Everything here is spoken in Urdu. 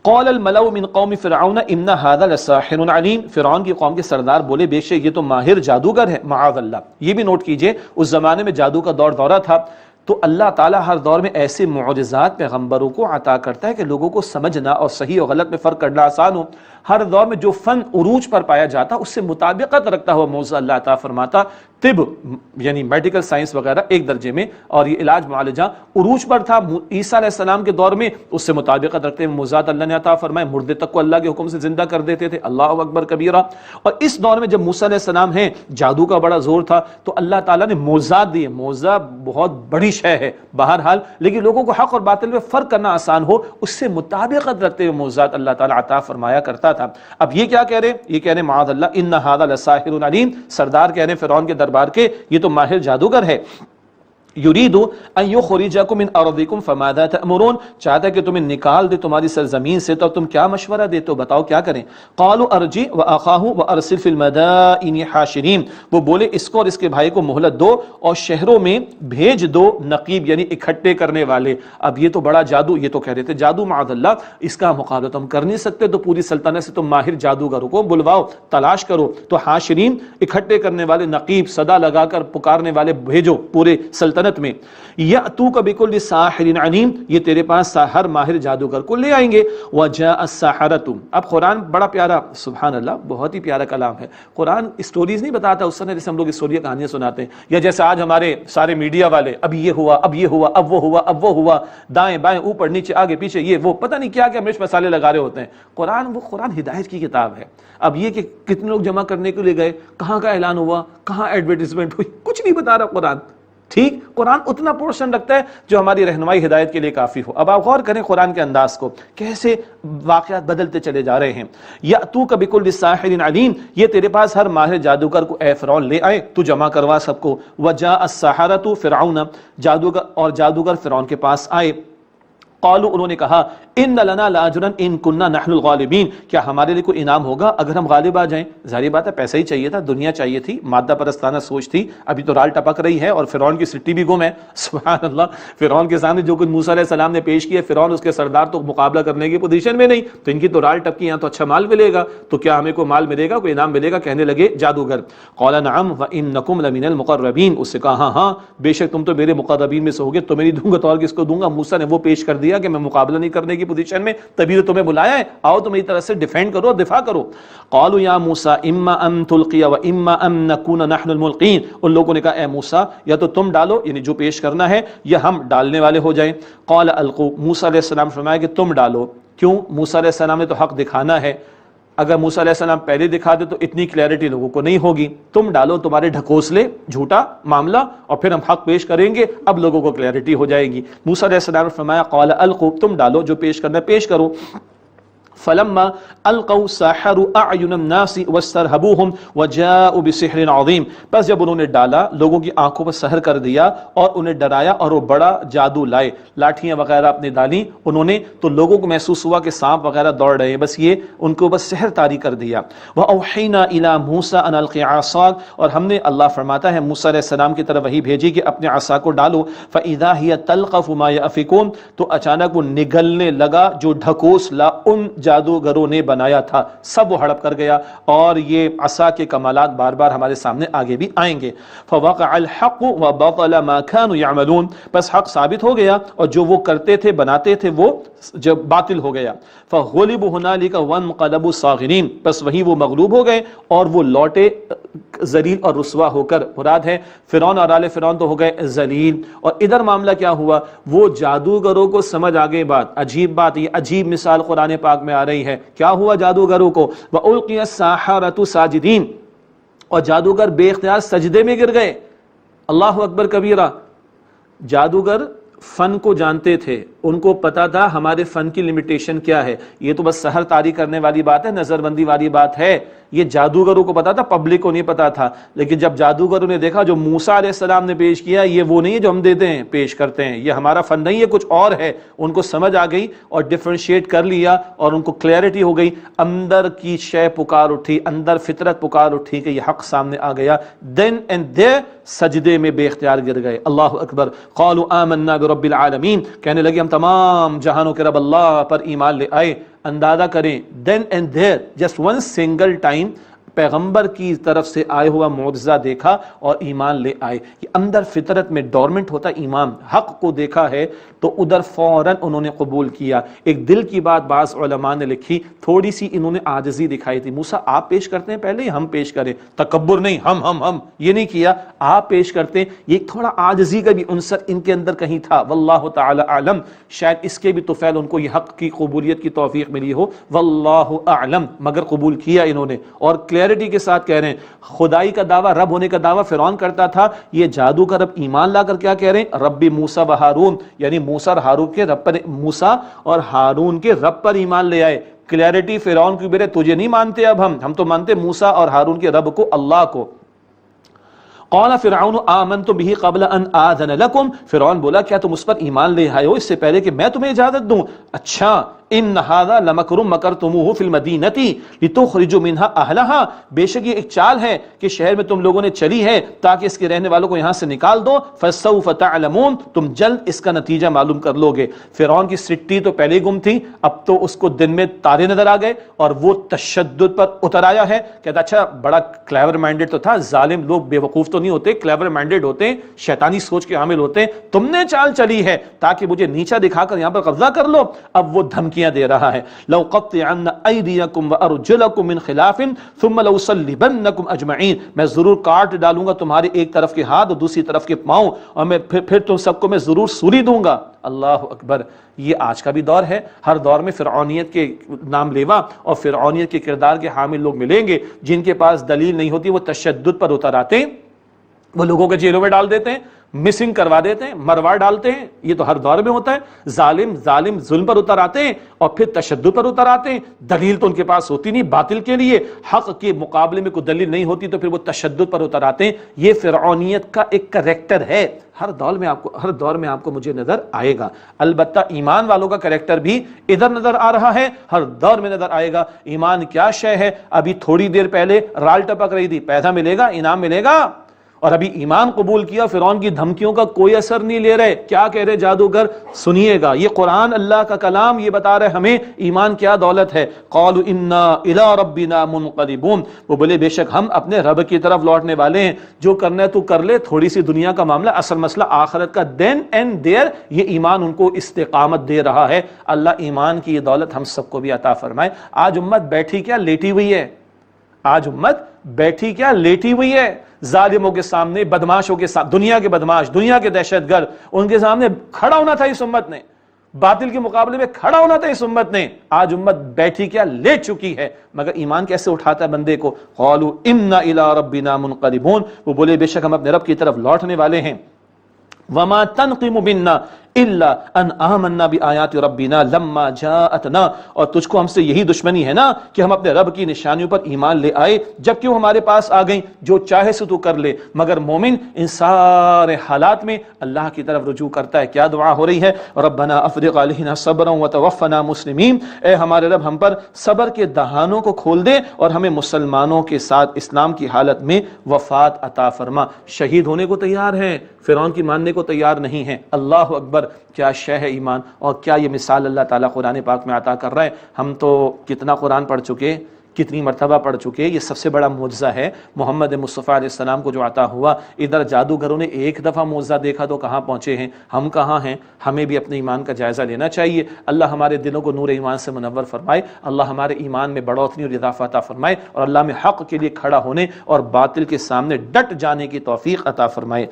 قال الملأ من قوم فرعون ان هذا لساحر علیم، فرعون کی قوم کے سردار بولے بے شک یہ تو ماہر جادوگر ہے، معاذ اللہ۔ یہ بھی نوٹ کیجئے اس زمانے میں جادو کا دورہ تھا، تو اللہ تعالیٰ ہر دور میں ایسے معجزات پیغمبروں کو عطا کرتا ہے کہ لوگوں کو سمجھنا اور صحیح اور غلط میں فرق کرنا آسان ہو۔ ہر دور میں جو فن عروج پر پایا جاتا اس سے مطابقت رکھتا ہوا موضوع اللہ عطا فرماتا۔ طب یعنی میڈیکل سائنس وغیرہ ایک درجے میں، اور یہ علاج معالجہ عروج پر تھا عیسیٰ علیہ السلام کے دور میں، اس سے مطابقت رکھتے ہوئے موضوعات اللہ نے عطا فرمائے، مردے تک کو اللہ کے حکم سے زندہ کر دیتے تھے، اللہ اکبر کبیرہ۔ اور اس دور میں جب موسیٰ علیہ السلام ہیں، جادو کا بڑا زور تھا، تو اللہ تعالیٰ نے معجزات دیے۔ معجزہ بہت بڑی شے ہے بہرحال، لیکن لوگوں کو حق اور باطل میں فرق کرنا آسان ہو، اس سے مطابقت رکھتے ہوئے معجزات اللہ تعالیٰ عطا فرمایا کرتا تھا۔ اب یہ کیا کہہ رہے ہیں؟ یہ کہہ رہے ہیں معاذ اللہ ان ھذا لساحر علیم، سردار کہہ رہے ہیں فرعون کے دربار کے یہ تو ماہر جادوگر ہے۔ یرید ان یخرجکم من ارضکم فماذا تأمرون، چاہتا ہے کہ تمہیں نکال دے تمہاری سرزمین سے، تو تم کیا مشورہ دیتے ہو، بتاؤ کیا کریں۔ قالوا ارجع واخاہ وارسل فی المدائن حاشرین، وہ بولے اس کو اور اس کے بھائی کو مہلت دو اور شہروں میں بھیج دو نقیب یعنی اکٹھے کرنے والے۔ اب یہ تو بڑا جادو، یہ تو کہہ رہے تھے جادو معاذ اللہ، اس کا مقابلہ تو ہم کر نہیں سکتے، تو پوری سلطنت سے تم ماہر جادوگروں کو بلواؤ، تلاش کرو۔ تو حاشرین اکٹھے کرنے والے، نقیب صدا لگا کر پکارنے والے بھیجو پورے سلطنت میں۔ یأتوک بکل ساحر علیم، یہ تیرے پاس ہر ماہر جادوگر کو لے آئیں گے۔ وجاء السحرۃ، اب قرآن بڑا پیارا، سبحان اللہ بہت ہی پیارا کلام ہے۔ قرآن اسٹوریز نہیں بتاتا اس طرح جیسے ہم لوگ اسٹوری کہانیاں سناتے ہیں، یا جیسے آج ہمارے سارے میڈیا والے اب یہ ہوا، اب یہ ہوا، اب وہ ہوا، اب وہ ہوا، دائیں بائیں اوپر نیچے آگے پیچھے یہ وہ پتہ نہیں کیا کیا مرچ مسالے لگا رہے ہوتے ہیں۔ قرآن ہدایت کی کتاب ہے۔ اب یہ کہ کتنے لوگ جمع کرنے کے لیے گئے، کہاں کا اعلان ہوا، کہاں ایڈورٹیزمنٹ ہوئی، کچھ نہیں بتا رہا قرآن۔ ٹھیک، قرآن اتنا پورشن رکھتا ہے جو ہماری رہنمائی ہدایت کے لیے کافی ہو۔ اب آپ غور کریں قرآن کے انداز کو، کیسے واقعات بدلتے چلے جا رہے ہیں۔ یأتوک بکل ساحر علیم، یہ تیرے پاس ہر ماہر جادوگر کو اے فرعون لے آئے، تو جمع کروا سب کو۔ وجاء السحرۃ فرعون، جادوگر فرعون کے پاس آئے۔ قالوا، انہوں نے کہا ان لنا لاجرا ان كنا نحن الغالبین، کیا ہمارے لیے کوئی انعام ہوگا اگر ہم غالب آ جائیں؟ ظاہر بات ہے پیسہ ہی چاہیے تھا، دنیا چاہیے تھی، مادہ پرستانہ سوچ تھی۔ ابھی تو رال ٹپک رہی ہے اور فرعون کی سٹی بھی گم ہے، سبحان اللہ۔ فرعون کے سامنے جو کچھ موسیٰ علیہ السلام نے پیش کیا، فرعون اس کے سردار تو مقابلہ کرنے کی پوزیشن میں نہیں، تو ان کی تو رال ٹپکی، یہاں تو اچھا مال ملے گا، تو کیا ہمیں کوئی مال ملے گا، کوئی انعام ملے گا؟ کہنے لگے جادوگر۔ قال نعم وانکم لمن المقربین، اس سے کہا ہاں ہاں بے شک تم تو میرے مقربین میں سے ہوگے، تو میری دوں گا تو اور کس کو دوں گا؟ موسیٰ نے وہ پیش کر دیا کہ میں مقابلہ نہیں کرنے کی پوزیشن میں، تبھی تو تمہیں بلایا ہے، آؤ تو میری طرف سے ڈیفینڈ کرو، دفاع کرو۔ قالوا یا موسیٰ اما ان تلقی و اما ان نکون نحن الملقین، ان لوگوں نے کہا اے موسیٰ یا تو تم ڈالو یعنی جو پیش کرنا ہے، یا ہم ڈالنے والے ہو جائیں۔ قال القوا، موسیٰ علیہ السلام فرمایا کہ تم ڈالو۔ کیوں؟ موسیٰ علیہ السلام نے تو حق دکھانا ہے، اگر موسیٰ علیہ السلام پہلے دکھا دے تو اتنی کلیئرٹی لوگوں کو نہیں ہوگی، تم ڈالو، تمہارے ڈھکوسلے جھوٹا معاملہ، اور پھر ہم حق پیش کریں گے، اب لوگوں کو کلیئرٹی ہو جائے گی۔ موسیٰ علیہ السلام نے فرمایا قال القوا، تم ڈالو، جو پیش کرنا ہے پیش کرو۔ فلما القوا سحروا اعین الناس واسترهبوهم وجاءوا بسحر عظیم، بس جب انہوں نے ڈالا لوگوں کی آنکھوں پر سحر کر دیا اور انہیں ڈرایا اور وہ بڑا جادو لائے، لاٹھیاں وغیرہ اپنے ڈالی انہوں نے، تو لوگوں کو محسوس ہوا کہ سانپ وغیرہ دوڑ رہے ہیں، بس یہ ان کو بس سحر طاری کر دیا۔ واوحینا الی موسیٰ ان الق عصاک، اور ہم نے، اللہ فرماتا ہے، موسیٰ علیہ السلام کی طرف وحی بھیجی کہ اپنے عصا کو ڈالو۔ فاذا هي تلقف ما يأفكون، تو اچانک وہ نگلنے لگا جو ڈھکوسلا ان جادوگروں نے بنایا تھا، سب وہ ہڑپ کر گیا۔ اور یہ عصا کے کمالات بار بار ہمارے سامنے آگے بھی آئیں گے۔ فوقع الحق وبطل ما كانوا يعملون، بس حق ثابت ہو گیا اور جو وہ کرتے تھے بناتے تھے وہ جب باطل ہو گیا۔ فغلبوا هنالك وانقلبوا صاغرين، بس وہیں وہ مغلوب ہو گئے اور وہ لوٹے ذلیل اور رسوا ہو کر، مراد ہے فرعون اور آل فرعون تو ہو گئے ذلیل۔ اور ادھر معاملہ کیا ہوا، وہ جادوگروں کو سمجھ آگے بات، عجیب بات، یہ عجیب مثال قرآن پاک میں آ رہی ہے۔ کیا ہوا جادوگروں کو؟ وَأُلْقِيَ السَّحَرَةُ سَاجِدِينَ، اور جادوگر بے اختیار سجدے میں گر گئے۔ اللہ اکبر کبیرہ۔ جادوگر فن کو جانتے تھے، ان کو پتا تھا ہمارے فن کی لمیٹیشن کیا ہے، یہ تو بس سحر طاری کرنے والی بات ہے، نظر بندی والی بات ہے، یہ جادوگروں کو پتا تھا، پبلک کو نہیں پتا تھا۔ لیکن جب جادوگروں نے دیکھا جو موسیٰ علیہ السلام نے پیش کیا یہ وہ نہیں ہے جو ہم دیتے ہیں پیش کرتے ہیں، یہ ہمارا فن نہیں ہے، کچھ اور ہے، ان کو سمجھ آ گئی اور ڈیفرینشیٹ کر لیا اور ان کو کلیئرٹی ہو گئی، اندر کی شے پکار اٹھی، اندر فطرت پکار اٹھی کہ یہ حق سامنے آ گیا، دین اینڈ دیر سجدے میں بے اختیار گر گئے۔ اللہ اکبر۔ قالوا آمنا برب العالمین، کہنے لگے ہم تمام جہانوں کے رب اللہ پر ایمان لے آئے۔ اندازہ کریں then and there just one single time پیغمبر کی طرف سے آئے ہوا معجزہ دیکھا اور ایمان لے آئے. یہ اندر فطرت میں ڈورمنٹ ہوتا ایمان. حق کو دیکھا ہے تو ادھر فوراً انہوں نے قبول کیا. ایک دل کی بات بعض علماء نے لکھی, تھوڑی سی انہوں نے عاجزی دکھائی تھی. موسیٰ آپ پیش کرتے ہیں پہلے ہی ہم پیش کریں, تکبر نہیں, ہم یہ نہیں کیا, آپ پیش کرتے ہیں. یہ تھوڑا عاجزی کا بھی عنصر ان کے اندر کہیں تھا. واللہ تعالی اعلم, شاید اس کے بھی طفیل ان کو یہ حق کی قبولیت کی توفیق ملی ہو, واللہ اعلم, مگر قبول کیا انہوں نے. اور کلیئرٹی کے ساتھ کہہ رہے ہیں, خدائی کا دعویٰ, رب ہونے کا دعویٰ فرعون کرتا تھا, یہ جادو کا رب ایمان لا کر کیا کہہ رہے ہیں, ربی موسیٰ و ہارون, یعنی موسیٰ اور ہارون کے رب پر, موسیٰ اور ہارون کے رب پر ایمان لے آئے. کلیئرٹی فرعون کی برے, تجھے نہیں مانتے اب ہم تو مانتے موسیٰ اور ہارون کے رب کو, اللہ کو. قال فرعون آمنت به قبل ان آذن لكم, فرعون بولا کیا تم اس پر ایمان لے آئے ہو اس سے پہلے کہ میں تمہیں اجازت دوں. اچھا, ان هذا لمکر مکرتموه فی المدینہ لتخرجوا منها اہلها, بے شک یہ ایک چال ہے کہ شہر میں تم لوگوں نے چلی ہے تاکہ اس کے رہنے والوں کو یہاں سے نکال دو. فسوف تعلمون, تم جلد اس کا نتیجہ معلوم کر لو گے. فرعون کی سٹی تو پہلے ہی گم تھی, اب تو اس کو دن میں تارے نظر آ گئے اور وہ تشدد پر اتر آیا ہے. کہتا اچھا بڑا کلیور مائنڈڈ تو تھا, ظالم لوگ بے وقوف تو نہیں ہوتے, کلیور مائنڈڈ ہوتے ہیں, شیطانی سوچ کے حامل ہوتے ہیں. تم نے چال چلی ہے تاکہ مجھے نیچا دکھا کر یہاں پر قبضہ کر لو. اب وہ دھمکیاں دے رہا ہے, لو قطعن ایدیکم وارجلکم من خلاف ثم لأصلبنکم اجمعین, میں ضرور کاٹ ڈالوں گا تمہارے ایک طرف کے ہاتھ اور دوسری طرف کے پاؤں, اور میں پھر تم سب کو میں ضرور سولی دوں گا. اللہ اکبر. یہ آج کا بھی دور ہے, ہر دور میں فرعونیت کے نام لیوا اور فرعونیت کے کردار کے حامل لوگ ملیں گے, جن کے پاس دلیل نہیں ہوتی وہ تشدد پر اتر آتے ہیں, وہ لوگوں کے جیلوں میں ڈال دیتے ہیں, مسنگ کروا دیتے ہیں, مروا ڈالتے ہیں. یہ تو ہر دور میں ہوتا ہے. ظالم ظلم پر اتر آتے ہیں اور پھر تشدد پر اتر آتے ہیں. دلیل تو ان کے پاس ہوتی نہیں باطل کے لیے, حق کے مقابلے میں کوئی دلیل نہیں ہوتی تو پھر وہ تشدد پر اتر آتے ہیں. یہ فرعونیت کا ایک کریکٹر ہے, ہر دور میں آپ کو مجھے نظر آئے گا. البتہ ایمان والوں کا کریکٹر بھی ادھر نظر آ رہا ہے, ہر دور میں نظر آئے گا. ایمان کیا شے ہے, ابھی تھوڑی دیر پہلے رال ٹپک رہی تھی, پیسہ ملے گا, انعام ملے گا, اور ابھی ایمان قبول کیا, فرعون کی دھمکیوں کا کوئی اثر نہیں لے رہے. کیا کہہ رہے جادوگر, سنیے گا, یہ قرآن اللہ کا کلام, یہ بتا رہے ہمیں ایمان کیا دولت ہے. قالوا انا الی ربنا منقلبون, وہ بولے بے شک ہم اپنے رب کی طرف لوٹنے والے ہیں, جو کرنا ہے تو کر لے, تھوڑی سی دنیا کا معاملہ, اصل مسئلہ آخرت کا. دین اینڈ دیر یہ ایمان ان کو استقامت دے رہا ہے. اللہ ایمان کی یہ دولت ہم سب کو بھی عطا فرمائے. آج امت بیٹھی کیا لیٹی ہوئی ہے, آج امت بیٹھی کیا لیٹی ہوئی ہے. ظالموں کے سامنے, بدماشوں کے سامنے, دنیا کے بدماش, دنیا کے دہشت گرد, ان کے سامنے کھڑا ہونا تھا اس امت نے, باطل کے مقابلے میں کھڑا ہونا تھا اس امت نے. آج امت بیٹھی کیا لیٹ چکی ہے. مگر ایمان کیسے اٹھاتا ہے بندے کو. قالوا انا الی ربنا منقلبون, وہ بولے بے شک ہم اپنے رب کی طرف لوٹنے والے ہیں. وما تنقم منا الا ان آمنا بآیات ربنا لما جاءتنا, اور تجھ کو ہم سے یہی دشمنی ہے نا کہ ہم اپنے رب کی نشانیوں پر ایمان لے آئے جبکہ وہ ہمارے پاس آ گئیں. جو چاہے سے تو کر لے, مگر مومن ان سارے حالات میں اللہ کی طرف رجوع کرتا ہے. کیا دعا ہو رہی ہے, ربنا افرغ علینا صبرا وتوفنا مسلمین, اے ہمارے رب ہم پر صبر کے دہانوں کو کھول دے اور ہمیں مسلمانوں کے ساتھ اسلام کی حالت میں وفات عطا فرما. شہید ہونے کو تیار ہیں, فرعون کی ماننے کو تیار نہیں ہیں. اللہ اکبر. کیا شے ہے ایمان, اور کیا یہ مثال اللہ تعالیٰ قرآن پاک میں عطا کر رہا ہے. ہم تو کتنا قرآن پڑھ چکے, کتنی مرتبہ پڑھ چکے. یہ سب سے بڑا معجزہ ہے محمد مصطفیٰ علیہ السلام کو جو عطا ہوا. ادھر جادوگروں نے ایک دفعہ معجزہ دیکھا تو کہاں پہنچے ہیں, ہم کہاں ہیں. ہمیں بھی اپنے ایمان کا جائزہ لینا چاہیے. اللہ ہمارے دلوں کو نور ایمان سے منور فرمائے, اللہ ہمارے ایمان میں بڑھوتری اور اضافہ عطا فرمائے, اور اللہ میں حق کے لیے کھڑا ہونے اور باطل کے سامنے ڈٹ جانے کی توفیق عطا فرمائے.